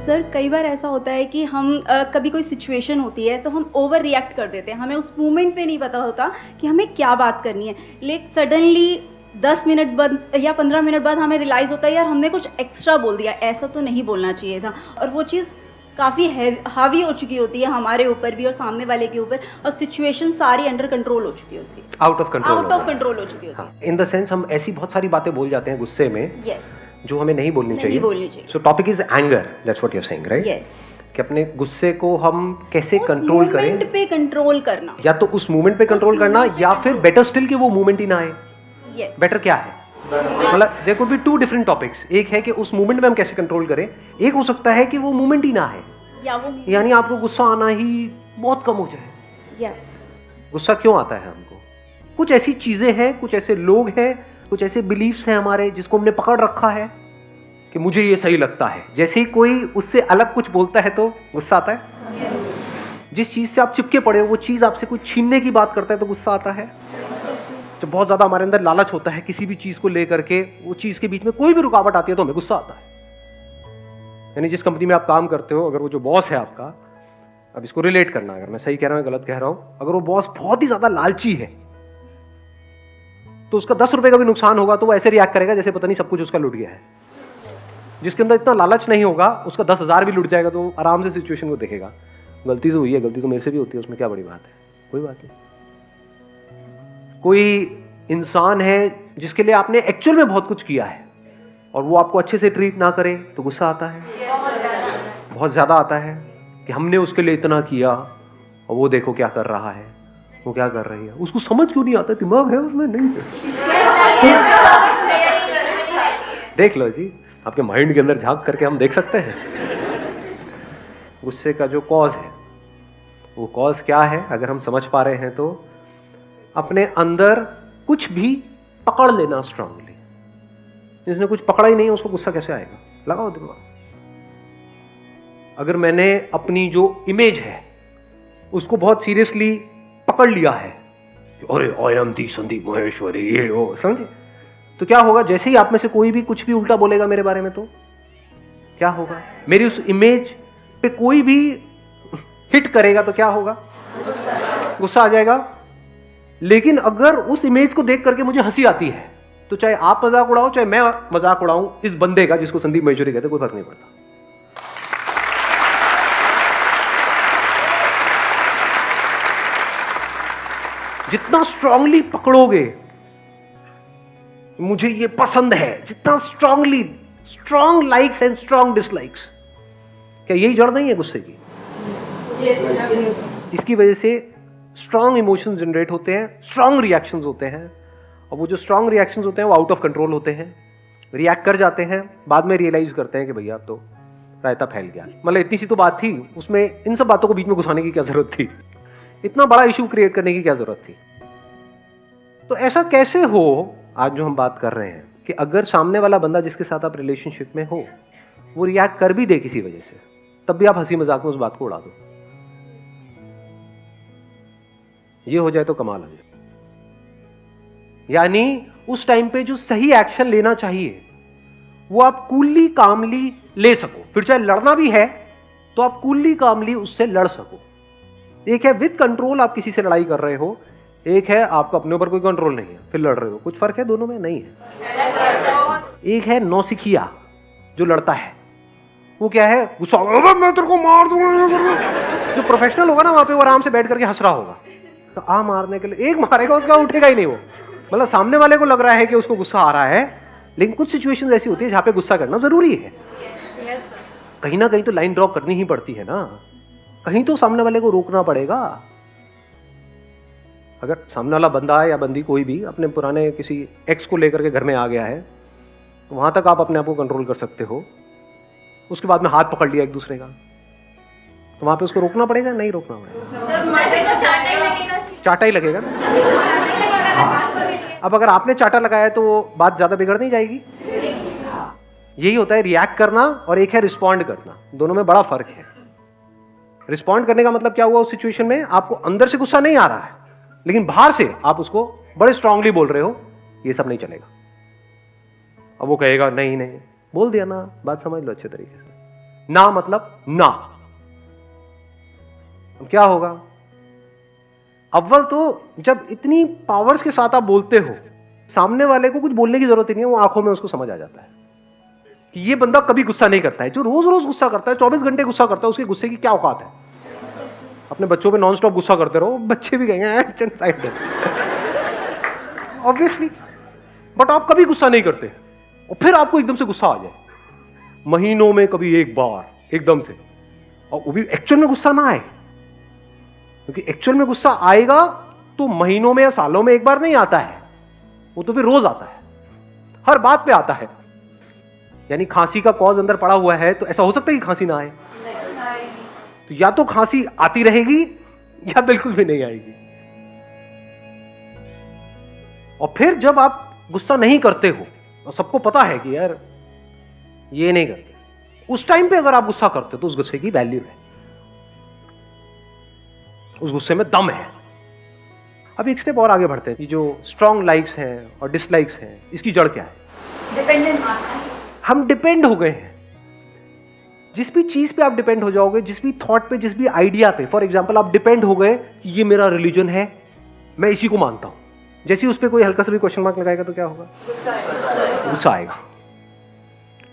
Sir कई बार ऐसा होता है कि हम कभी कोई सिचुएशन होती है तो हम ओवर रिएक्ट कर देते हैं, हमें उस मोमेंट पे नहीं पता होता कि हमें क्या बात करनी है, लेकिन सडनली 10 मिनट बाद या 15 मिनट बाद हमें रियलाइज़ होता है यार हमने कुछ एक्स्ट्रा बोल दिया, ऐसा तो नहीं बोलना चाहिए था। और वो चीज़ काफ़ी हावी हो चुकी होती है हमारे ऊपर भी और सामने वाले के ऊपर, और सिचुएशन सारी अंडर कंट्रोल हो चुकी होती है, आउट ऑफ कंट्रोल हो चुकी होती है। इन द सेंस हम ऐसी बहुत सारी बातें बोल जाते हैं गुस्से में यस, जो हमें नहीं बोलनी चाहिए। So topic is anger, that's what you are saying, right? Yes, कि अपने गुस्से को हम कैसे कंट्रोल करें, मोमेंट पे कंट्रोल करना, या तो उस मोमेंट पे कंट्रोल करना, या फिर बेटर स्टिल कि वो मोमेंट ही ना आए। यस, बेटर क्या है, मतलब there could be two different topics. एक है कि उस मोमेंट में हम कैसे कंट्रोल करें, एक हो सकता है कि वो मोमेंट ही ना है, या वो यानी आपको गुस्सा आना ही बहुत कम हो जाए। यस, गुस्सा क्यों आता है हमको? कुछ ऐसी चीजें हैं, कुछ ऐसे लोग हैं, कुछ ऐसे बिलीफ्स हैं हमारे जिसको हमने पकड़ रखा है कि मुझे ये सही लगता है। जैसे ही कोई उससे अलग कुछ बोलता है तो गुस्सा आता है। जिस चीज से आप चिपके पड़े हो वो चीज आपसे कुछ छीनने की बात करता है तो गुस्सा आता है। तो बहुत ज्यादा हमारे अंदर लालच होता है किसी भी चीज को लेकर के, वो चीज के बीच में कोई भी रुकावट आती है तो हमें गुस्सा आता है। यानी जिस कंपनी में आप काम करते हो, अगर वो जो बॉस है आपका, अब इसको रिलेट करना, अगर मैं सही कह रहा हूं गलत कह रहा हूं, अगर वो बॉस बहुत ही ज्यादा लालची है तो उसका 10 रुपए का भी नुकसान होगा तो वो ऐसे रिएक्ट करेगा जैसे पता नहीं सब कुछ उसका लुट गया है। जिसके अंदर इतना लालच नहीं होगा, उसका 10,000 भी लुट जाएगा तो आराम से सिचुएशन को देखेगा, गलती तो हुई है, गलती तो मेरे से भी होती है, उसमें क्या बड़ी बात है, कोई बात नहीं। कोई इंसान है जिसके लिए आपने एक्चुअल में बहुत कुछ किया है और वो आपको अच्छे से ट्रीट ना करे तो गुस्सा आता है, बहुत ज्यादा आता है कि हमने उसके लिए इतना किया और वो देखो क्या कर रहा है, वो क्या कर रही है, उसको समझ क्यों नहीं आता, दिमाग है उसमें नहीं है। देख लो जी, आपके माइंड के अंदर झांक करके हम देख सकते हैं गुस्से का जो कॉज है। वो कॉज क्या है अगर हम समझ पा रहे हैं तो अपने अंदर कुछ भी पकड़ लेना स्ट्रांगली। जिसने कुछ पकड़ा ही नहीं उसको गुस्सा कैसे आएगा, लगाओ दिमाग। अगर मैंने अपनी जो इमेज है उसको बहुत सीरियसली पकड़ लिया है, अरे I am the Sandeep Maheshwari, ये वो, समझे, तो क्या होगा, जैसे ही आप में से कोई भी कुछ भी उल्टा बोलेगा मेरे बारे में तो क्या होगा, मेरी उस इमेज पे कोई भी हिट करेगा तो क्या होगा, गुस्सा आ जाएगा। लेकिन अगर उस इमेज को देख करके मुझे हंसी आती है तो चाहे आप मजाक उड़ाओ चाहे मैं मजाक उड़ाऊं इस बंदे का जिसको संदीप महेश्वरी कहते, कोई फर्क नहीं पड़ता। जितना स्ट्रांगली पकड़ोगे मुझे ये पसंद है, जितना strongly, strong likes and strong dislikes, क्या यही जड़ नहीं है गुस्से की? इसकी वजह से स्ट्रांग इमोशंस जनरेट होते हैं, स्ट्रांग रिएक्शंस होते हैं, और वो जो स्ट्रांग रिएक्शंस होते हैं वो आउट ऑफ कंट्रोल होते हैं, रिएक्ट कर जाते हैं, बाद में रियलाइज करते हैं कि भैया अब तो रायता फैल गया। मतलब इतनी सी तो बात थी, उसमें इन सब बातों को बीच में घुसाने की क्या जरूरत थी, इतना बड़ा इशू क्रिएट करने की क्या जरूरत थी। तो ऐसा कैसे हो, आज जो हम बात कर रहे हैं कि अगर सामने वाला बंदा जिसके साथ आप रिलेशनशिप में हो वो रिएक्ट कर भी दे किसी वजह से, तब भी आप हंसी मजाक में उस बात को उड़ा दो, ये हो जाए तो कमाल हो जाए। यानी उस टाइम पे जो सही एक्शन लेना चाहिए वो आप कूलली कामली ले सको, फिर चाहे लड़ना भी है तो आप कूलली कामली उससे लड़ सको। एक है विद कंट्रोल आप किसी से लड़ाई कर रहे हो, एक है आपको अपने ऊपर कोई कंट्रोल नहीं है फिर लड़ रहे हो, कुछ फर्क है दोनों में? नहीं है। एक है नौसिखिया जो लड़ता है, वो क्या है, गुस्सा, मैं तेरे को मार दूंगा। जो प्रोफेशनल होगा ना वहां पे वो आराम से बैठ करके हंस रहा होगा, तो आ मारने के लिए एक मारेगा उसका उठेगा ही नहीं वो, मतलब सामने वाले को लग रहा है कि उसको गुस्सा आ रहा है, लेकिन कुछ सिचुएशंस ऐसी होती है जहां पे गुस्सा करना जरूरी है। कहीं ना कहीं तो लाइन ड्रॉ करनी ही पड़ती है ना, कहीं तो सामने वाले को रोकना पड़ेगा। अगर सामने वाला बंदा या बंदी कोई भी अपने पुराने किसी एक्स को लेकर के घर में आ गया है तो वहां तक आप अपने आप को कंट्रोल कर सकते हो, उसके बाद में हाथ पकड़ लिया एक दूसरे का तो वहां पे उसको रोकना पड़ेगा, नहीं रोकना पड़ेगा? चाटा ही लगेगा ना। अब अगर आपने चाटा लगाया तो बात ज्यादा बिगड़ नहीं जाएगी। यही होता है रिएक्ट करना और एक है रिस्पॉन्ड करना, दोनों में बड़ा फर्क है। रिस्पॉन्ड करने का मतलब क्या हुआ, उस सिचुएशन में आपको अंदर से गुस्सा नहीं आ रहा है लेकिन बाहर से आप उसको बड़े स्ट्रांगली बोल रहे हो, ये सब नहीं चलेगा। अब वो कहेगा नहीं नहीं, बोल दिया ना, बात समझ लो अच्छे तरीके से, ना मतलब ना। अब क्या होगा? अव्वल तो जब इतनी पावर्स के साथ आप बोलते हो, सामने वाले को कुछ बोलने की जरूरत ही नहीं है, वो आंखों में उसको समझ आ जाता है कि ये बंदा कभी गुस्सा नहीं करता है। जो रोज रोज गुस्सा करता है, 24 घंटे गुस्सा करता है, उसके गुस्से की क्या औकात है? अपने बच्चों पे नॉन स्टॉप गुस्सा करते रहो, बच्चे भी कहेंगे ऑब्वियसली। बट आप कभी गुस्सा नहीं करते, और फिर आपको एकदम से गुस्सा आ जाए, महीनों में कभी एक बार एकदम से, और वो भी एक्चुअल में गुस्सा ना आए, क्योंकि एक्चुअल में गुस्सा आएगा तो महीनों में या सालों में एक बार नहीं आता है, वो तो फिर रोज आता है, हर बात पे आता है। यानी खांसी का कॉज अंदर पड़ा हुआ है, तो ऐसा हो सकता है कि खांसी ना आए? तो या तो खांसी आती रहेगी या बिल्कुल भी नहीं आएगी। और फिर जब आप गुस्सा नहीं करते हो और सबको पता है कि यार ये नहीं करते, उस टाइम पे अगर आप गुस्सा करते हो तो उस गुस्से की वैल्यू है, उस गुस्से में दम है। अब एक स्टेप और आगे बढ़ते हैं कि जो स्ट्रॉन्ग लाइक्स हैं और डिसलाइक्स हैं, इसकी जड़ क्या है? डिपेंडेंसी। हम डिपेंड हो गए हैं। जिस भी चीज पे आप डिपेंड हो जाओगे, जिस भी थॉट पे, जिस भी आइडिया पे, फॉर एग्जांपल आप डिपेंड हो गए कि ये मेरा रिलीजन है, मैं इसी को मानता हूं, जैसे ही उस पर कोई हल्का सा भी क्वेश्चन मार्क लगाएगा तो क्या होगा? गुस्सा आएगा।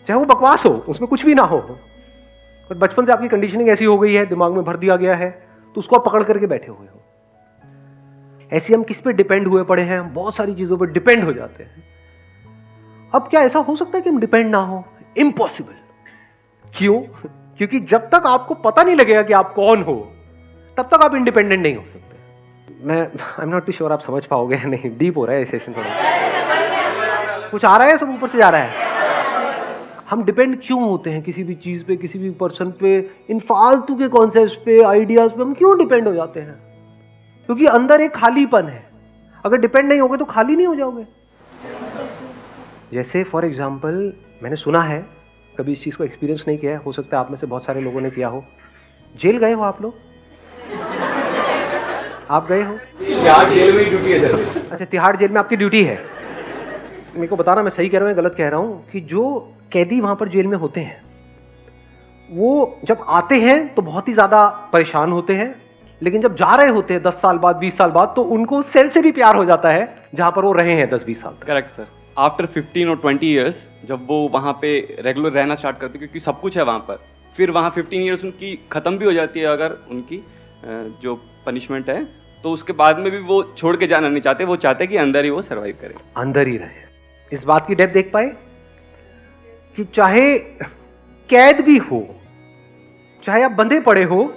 चाहे वो बकवास हो, उसमें कुछ भी ना हो, पर बचपन से आपकी कंडीशनिंग ऐसी हो गई है, दिमाग में भर दिया गया है, तो उसको आप पकड़ करके बैठे हुए हो। ऐसे हम किस पे डिपेंड हुए पड़े हैं? बहुत सारी चीजों पे डिपेंड हो जाते हैं। अब क्या ऐसा हो सकता है कि हम डिपेंड ना हो? इम्पॉसिबल। क्यों? क्योंकि जब तक आपको पता नहीं लगेगा कि आप कौन हो, तब तक आप इंडिपेंडेंट नहीं हो सकते। मैं I am not too sure आप समझ पाओगे नहीं, डीप हो रहा है ये सेशन थोड़ा। कुछ आ रहा है, सब ऊपर से जा रहा है। हम डिपेंड क्यों होते हैं किसी भी चीज पे, किसी भी पर्सन पे, इन फालतू के कॉन्सेप्ट्स पे, आइडियाज पे हम क्यों डिपेंड हो जाते हैं? क्योंकि अंदर एक खालीपन है। अगर डिपेंड नहीं होगे तो खाली नहीं हो जाओगे। जैसे फॉर एग्जाम्पल, मैंने सुना है, कभी इस चीज को एक्सपीरियंस नहीं किया है, हो सकता है आप में से बहुत सारे लोगों ने किया हो। जेल गए हो आप लोग? आप गए हो? तिहाड़ जेल में ड्यूटी है सर। अच्छा, तिहाड़ जेल में आपकी ड्यूटी है। मेरे को बताना मैं सही कह रहा हूँ या गलत कह रहा हूँ, कि जो कैदी वहां पर जेल में होते हैं, वो जब आते हैं तो बहुत ही ज्यादा परेशान होते हैं, लेकिन जब जा रहे होते हैं 10 साल बाद, 20 साल बाद, तो उनको सेल से भी प्यार हो जाता है जहां पर वो रहे हैं 10-20 साल तक। Correct sir. आफ्टर 15 और 20 ईयर्स जब वो वहाँ पे रेगुलर रहना स्टार्ट करते, क्योंकि सब कुछ है वहाँ पर, फिर वहाँ 15 ईयर्स उनकी ख़त्म भी हो जाती है अगर उनकी जो पनिशमेंट है, तो उसके बाद में भी वो छोड़ के जाना नहीं चाहते, वो चाहते हैं कि अंदर ही वो सर्वाइव करें, अंदर ही रहे। इस बात की डेप्थ देख पाए कि चाहे कैद भी हो, चाहे आप बंधे पड़े हो,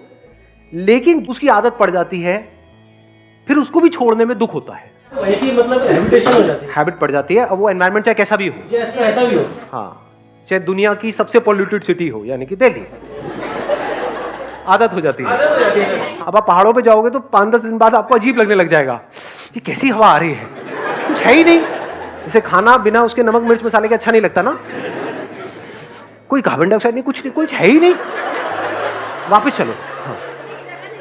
लेकिन उसकी आदत पड़ जाती है, फिर उसको भी छोड़ने में दुख होता है। वही की मतलब हैबिटेशन हो जाती है, हैबिट पड़ जाती है। अब वो एनवायरनमेंट चाहे कैसा भी हो, जैसे ऐसा भी हो, हाँ, चाहे दुनिया की सबसे पॉल्यूटेड सिटी हो, यानी कि दिल्ली, आदत हो जाती है। अब आप पहाड़ों पे जाओगे तो 5-10 दिन बाद आपको अजीब लगने लग जाएगा कि कैसी हवा आ रही है, कुछ है ही नहीं। जैसे खाना बिना उसके नमक मिर्च मसाले के अच्छा नहीं लगता ना, कोई कार्बन डाइऑक्साइड नहीं, कुछ है ही नहीं। वापस चलो, हाँ,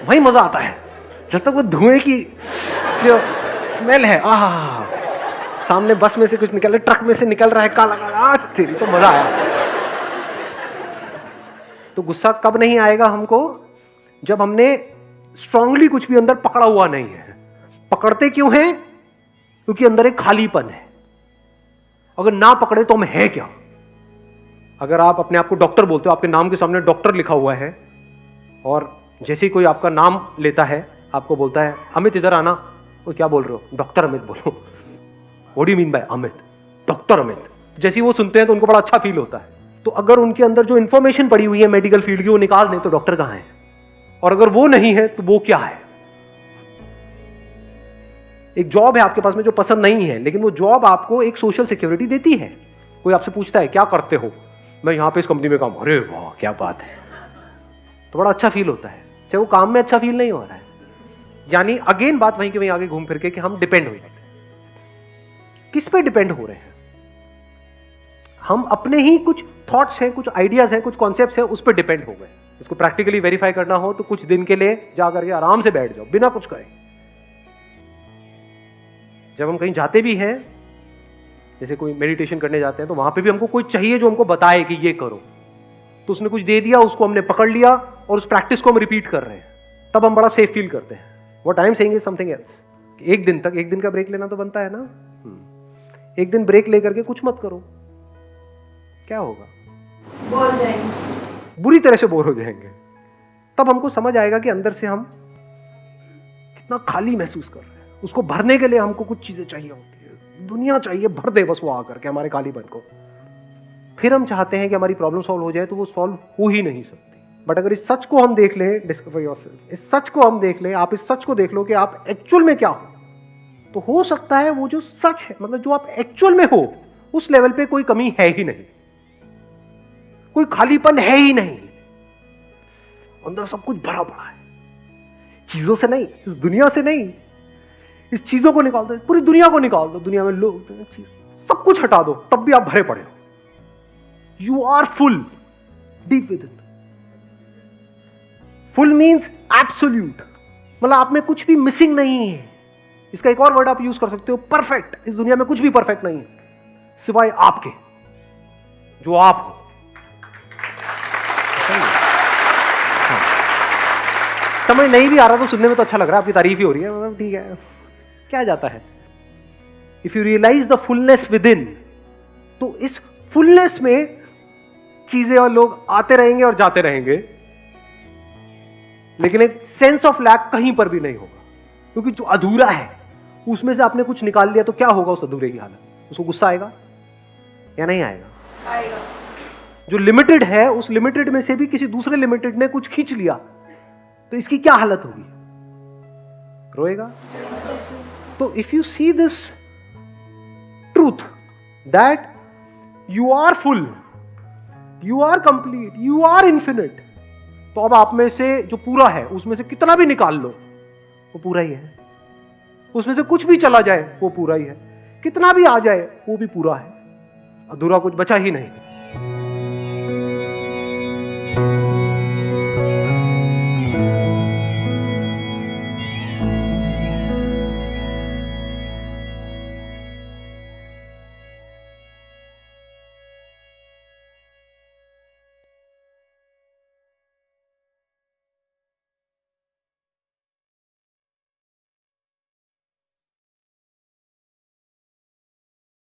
वही मजा आता है जब तक वो धुएं की जो स्मेल है, आह, सामने बस में से कुछ निकल रहा है, ट्रक में से निकल रहा है, काला काला, तेरी तो मजा आया। तो गुस्सा कब नहीं आएगा हमको? जब हमने स्ट्रांगली कुछ भी अंदर पकड़ा हुआ नहीं है। पकड़ते क्यों हैं? क्योंकि अंदर एक खालीपन है। अगर ना पकड़े तो हम है क्या? अगर आप अपने आप को डॉक्टर बोलते हो, आपके नाम के सामने डॉक्टर लिखा हुआ है, और जैसे ही कोई आपका नाम लेता है, आपको बोलता है अमित इधर आना, वो क्या बोल रहे हो? डॉक्टर अमित बोलो। What do you mean by Amit? Doctor Amit. जैसे ही वो सुनते हैं तो उनको बड़ा अच्छा फील होता है। तो अगर उनके अंदर जो इंफॉर्मेशन पड़ी हुई है मेडिकल फील्ड की, वो निकाल दें तो डॉक्टर कहां है? और अगर वो नहीं है तो वो क्या है? एक जॉब है आपके पास में जो पसंद नहीं है, लेकिन वो जॉब आपको एक सोशल सिक्योरिटी देती है। कोई आपसे पूछता है क्या करते हो? मैं यहां पे इस कंपनी में काम। अरे वाह क्या बात है, तो बड़ा अच्छा फील होता है, चाहे वो काम में अच्छा फील नहीं हो रहा है। यानी अगेन बात वहीं के वहीं आगे घूम फिर के कि हम डिपेंड हो जाते हैं। किस पे डिपेंड हो रहे हैं? हम अपने ही कुछ थॉट्स हैं, कुछ आइडियाज हैं, कुछ कॉन्सेप्ट्स हैं, उस पर डिपेंड हो गए। इसको प्रैक्टिकली वेरीफाई करना हो तो कुछ दिन के लिए जाकर के आराम से बैठ जाओ, बिना कुछ करे। जब हम कहीं जाते भी हैं, जैसे कोई मेडिटेशन करने जाते हैं, तो वहां पे भी हमको कोई चाहिए जो हमको बताए कि ये करो। तो उसने कुछ दे दिया, उसको हमने पकड़ लिया और उस प्रैक्टिस को हम रिपीट कर रहे हैं, तब हम बड़ा सेफ फील करते हैं। What I am saying is something else. एक दिन का ब्रेक लेना तो बनता है ना। एक दिन ब्रेक लेकर के कुछ मत करो, क्या होगा? बोर जाएंगे, बुरी तरह से बोर हो जाएंगे। तब हमको समझ आएगा कि अंदर से हम कितना खाली महसूस कर रहे हैं। उसको भरने के लिए हमको कुछ चीजें चाहिए होती है, दुनिया चाहिए भर दे बस वो आकर के हमारे खालीपन को। फिर हम चाहते हैं कि हमारी प्रॉब्लम सॉल्व हो जाए, तो वो सॉल्व हो ही नहीं सकती। बट अगर इस सच को हम देख लें, डिस्कवर योरसेल्फ, इस सच को हम देख लें, आप इस सच को देख लो कि आप एक्चुअल में क्या हो, तो हो सकता है वो जो सच है, मतलब जो आप एक्चुअल में हो, उस लेवल पे कोई कमी है ही नहीं, कोई खालीपन है ही नहीं, अंदर सब कुछ भरा पड़ा है। चीजों से नहीं, इस दुनिया से नहीं, इस चीजों को निकाल दो, पूरी दुनिया को निकाल दो, दुनिया में लोग सब कुछ हटा दो, तब भी आप भरे पड़े हो। You are full deep within. Full means absolute, मतलब आप में कुछ भी मिसिंग नहीं है। इसका एक और वर्ड आप यूज कर सकते हो, परफेक्ट। इस दुनिया में कुछ भी परफेक्ट नहीं है सिवाय आपके, जो आप हो। समझ नहीं भी आ रहा तो सुनने में तो अच्छा लग रहा है, आपकी तारीफ ही हो रही है, मतलब ठीक है, क्या जाता है। If you realise the fullness within, तो इस फुलनेस में चीजें और लोग आते रहेंगे और जाते रहेंगे, लेकिन एक सेंस ऑफ लैक कहीं पर भी नहीं होगा, क्योंकि जो अधूरा है उसमें से आपने कुछ निकाल लिया, तो क्या होगा उस अधूरे की हालत? उसको गुस्सा आएगा या नहीं आएगा? आएगा। जो लिमिटेड है, उस लिमिटेड में से भी किसी दूसरे लिमिटेड ने कुछ खींच लिया, तो इसकी क्या हालत होगी? रोएगा। तो if you see this truth that you are full, you are complete, you are infinite, तो अब आप में से जो पूरा है उसमें से कितना भी निकाल लो वो पूरा ही है, उसमें से कुछ भी चला जाए वो पूरा ही है, कितना भी आ जाए वो भी पूरा है, अधूरा कुछ बचा ही नहीं।